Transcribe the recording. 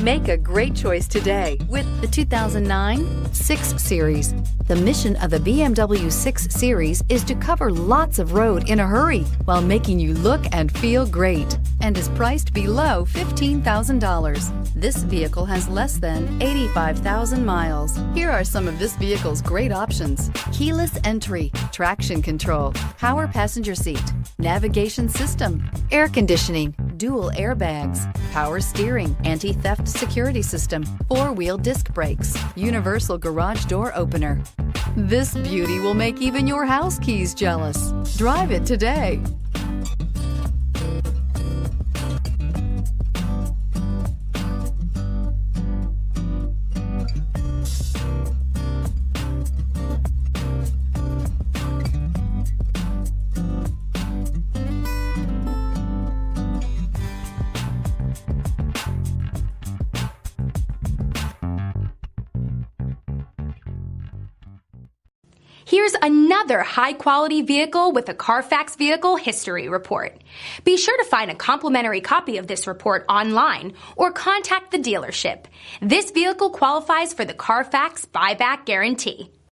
Make a great choice today with the 2009 6 Series. The mission of the BMW 6 Series is to cover lots of road in a hurry while making you look and feel great, and is priced below $15,000. This vehicle has less than 85,000 miles. Here are some of this vehicle's great options: keyless entry, traction control, power passenger seat, navigation system, air conditioning, dual airbags, power steering, anti-theft security system, 4-wheel disc brakes, universal garage door opener. This beauty will make even your house keys jealous. Drive it today. Here's another high-quality vehicle with a Carfax Vehicle History Report. Be sure to find a complimentary copy of this report online or contact the dealership. This vehicle qualifies for the Carfax Buyback Guarantee.